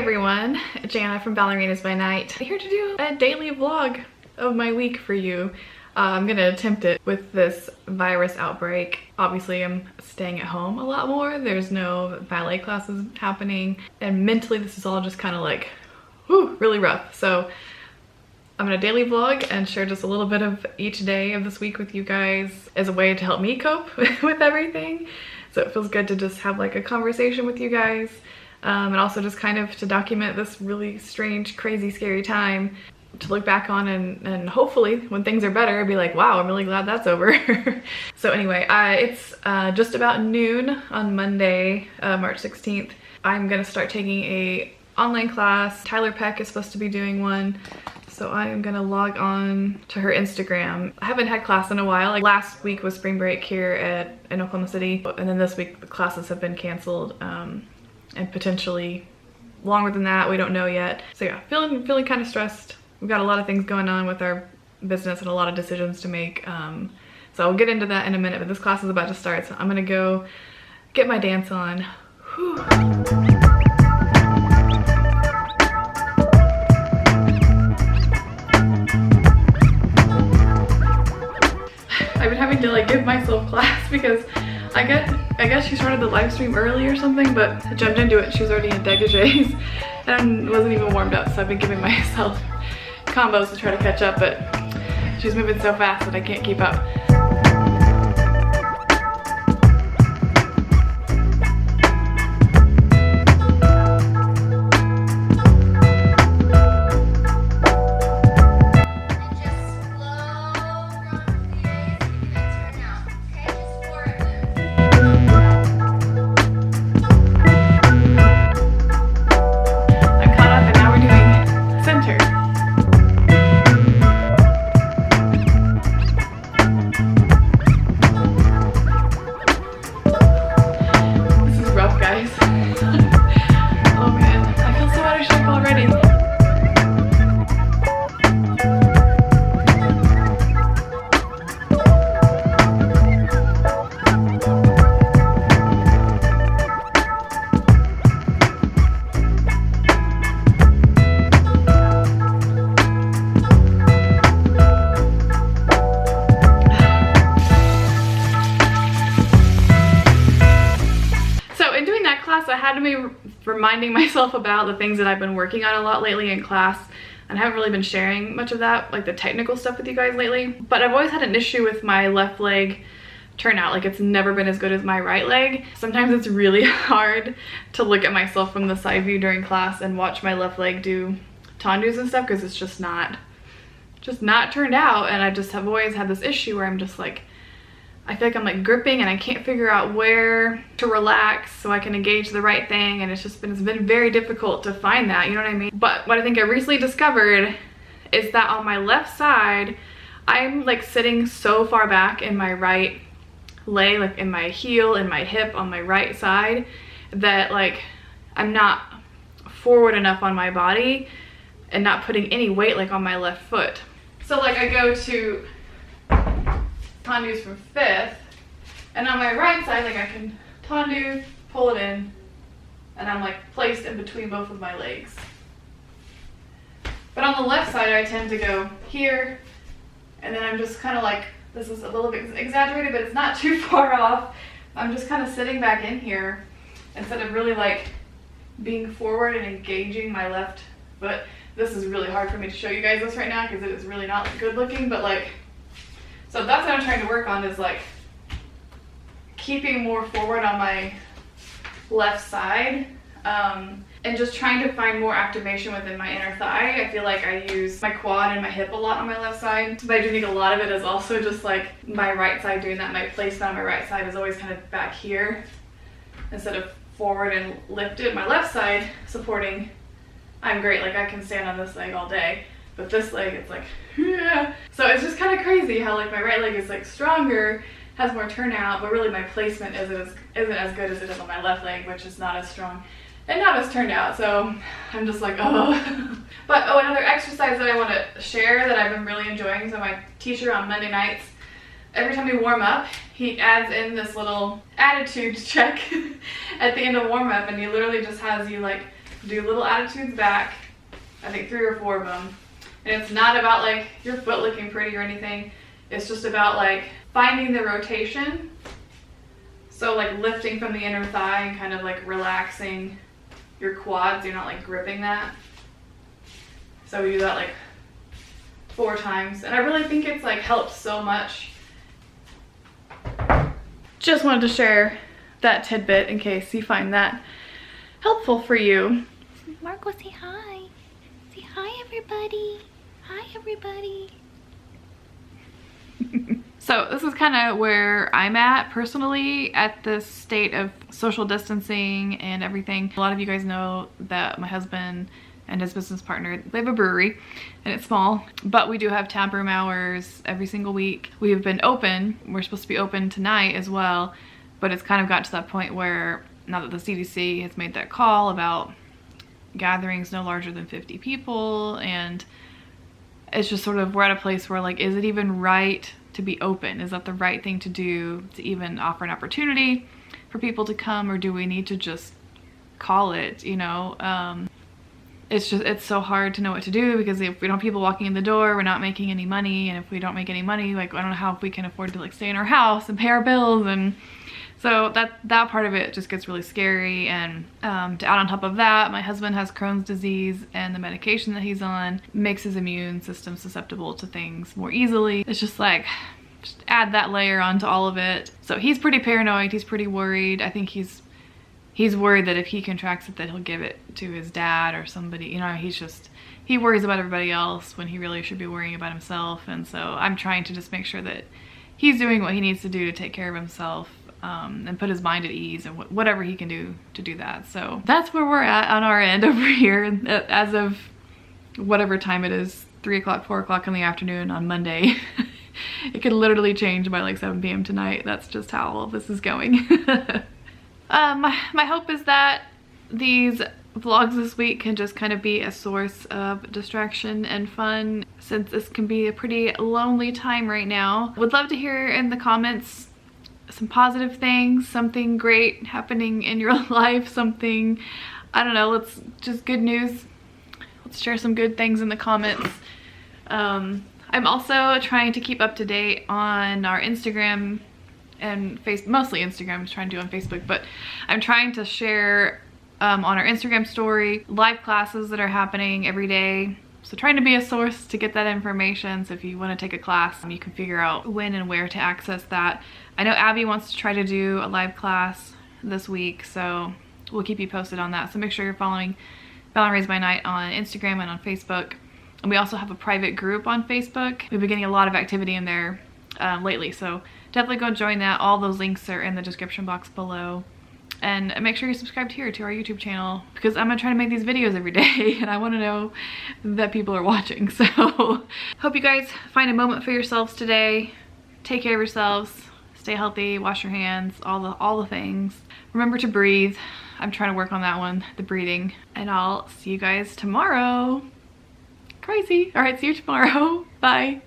everyone, Jana from Ballerinas by Night, here to do a daily vlog of my week for you. I'm gonna attempt it with this virus outbreak. Obviously I'm staying at home a lot more. There's no ballet classes happening, and mentally this is all just kind of like, whew, really rough. So I'm gonna daily vlog and share just a little bit of each day of this week with you guys as a way to help me cope with everything. So it feels good to just have like a conversation with you guys. And also just kind of to document this really strange, crazy, scary time to look back on, and hopefully when things are better, be like, wow, I'm really glad that's over. So anyway, it's just about noon on Monday, March 16th. I'm gonna start taking a online class. Tyler Peck is supposed to be doing one. So I'm gonna log on to her Instagram. I haven't had class in a while. Like last week was spring break here in Oklahoma City. And then this week the classes have been canceled. And potentially longer than that, we don't know yet. So yeah, feeling kind of stressed. We've got a lot of things going on with our business and a lot of decisions to make. So I'll get into that in a minute, but this class is about to start, so I'm gonna go get my dance on. Whew. I've been having to like give myself class because I guess she started the live stream early or something, but I jumped into it. She was already in degages and wasn't even warmed up, so I've been giving myself combos to try to catch up, but she's moving so fast that I can't keep up. I had to be reminding myself about the things that I've been working on a lot lately in class, and I haven't really been sharing much of that, like the technical stuff with you guys lately. But I've always had an issue with my left leg turnout. Like it's never been as good as my right leg. Sometimes it's really hard to look at myself from the side view during class and watch my left leg do tendus and stuff, because it's just not turned out. And I just have always had this issue where I'm just like, I feel like I'm like gripping and I can't figure out where to relax so I can engage the right thing, and it's been very difficult to find that, you know what I mean? But what I think I recently discovered is that on my left side, I'm like sitting so far back in my right leg, like in my heel and my hip on my right side, that like I'm not forward enough on my body and not putting any weight like on my left foot. So like I go to tendus from fifth, and on my right side, like I can tendu, pull it in, and I'm like placed in between both of my legs. But on the left side, I tend to go here, and then I'm just kind of like, this is a little bit exaggerated, but it's not too far off. I'm just kind of sitting back in here instead of really like being forward and engaging my left foot. This is really hard for me to show you guys this right now because it is really not good looking, but like, so that's what I'm trying to work on, is like keeping more forward on my left side, and just trying to find more activation within my inner thigh. I feel like I use my quad and my hip a lot on my left side, but I do think a lot of it is also just like my right side doing that. My placement on my right side is always kind of back here instead of forward and lifted. My left side supporting, I'm great, like I can stand on this leg all day. But this leg, it's like, yeah. So it's just kind of crazy how like my right leg is like stronger, has more turnout, but really my placement isn't as good as it is on my left leg, which is not as strong and not as turned out. So I'm just like, oh. But another exercise that I want to share that I've been really enjoying. So my teacher on Monday nights, every time we warm up, he adds in this little attitude check at the end of warm up, and he literally just has you like do little attitudes back. I think 3 or 4 of them. And it's not about like your foot looking pretty or anything. It's just about like finding the rotation. So like lifting from the inner thigh and kind of like relaxing your quads. You're not like gripping that. So we do that like 4 times. And I really think it's like helped so much. Just wanted to share that tidbit in case you find that helpful for you. Marco, say hi. Say hi, everybody. Hi, everybody. So this is kind of where I'm at personally at this state of social distancing and everything. A lot of you guys know that my husband and his business partner, they have a brewery and it's small, but we do have tap room hours every single week. We have been open. We're supposed to be open tonight as well, but it's kind of got to that point where now that the CDC has made that call about gatherings no larger than 50 people, and it's just sort of, we're at a place where like, is it even right to be open? Is that the right thing to do, to even offer an opportunity for people to come, or do we need to just call it, you know? It's so hard to know what to do, because if we don't have people walking in the door, we're not making any money, and if we don't make any money, like I don't know how we can afford to like stay in our house and pay our bills. And so that part of it just gets really scary. And to add on top of that, my husband has Crohn's disease, and the medication that he's on makes his immune system susceptible to things more easily. It's just like, just add that layer onto all of it. So he's pretty paranoid, he's pretty worried. I think he's worried that if he contracts it, that he'll give it to his dad or somebody, you know. He worries about everybody else when he really should be worrying about himself. And so I'm trying to just make sure that he's doing what he needs to do to take care of himself, and put his mind at ease, and whatever he can do to do that. So that's where we're at on our end over here as of whatever time it is, 3 o'clock, 4 o'clock in the afternoon on Monday. It could literally change by like 7 p.m. tonight. That's just how all of this is going. My hope is that these vlogs this week can just kind of be a source of distraction and fun, since this can be a pretty lonely time right now. Would love to hear in the comments some positive things, something great happening in your life, something, I don't know, just good news. Let's share some good things in the comments. I'm also trying to keep up to date on our Instagram and mostly Instagram. I'm trying to do on Facebook, but I'm trying to share on our Instagram story live classes that are happening every day. So trying to be a source to get that information. So if you want to take a class, you can figure out when and where to access that. I know Abby wants to try to do a live class this week, so we'll keep you posted on that. So make sure you're following Ballet Raised by Night on Instagram and on Facebook. And we also have a private group on Facebook. We've been getting a lot of activity in there lately, so definitely go join that. All those links are in the description box below. And make sure you're subscribed here to our YouTube channel, because I'm gonna try to make these videos every day and I want to know that people are watching. So hope you guys find a moment for yourselves today. Take care of yourselves, stay healthy, wash your hands, all the things. Remember to breathe. I'm trying to work on that one, the breathing. And I'll see you guys tomorrow. Crazy. All right, see you tomorrow. Bye.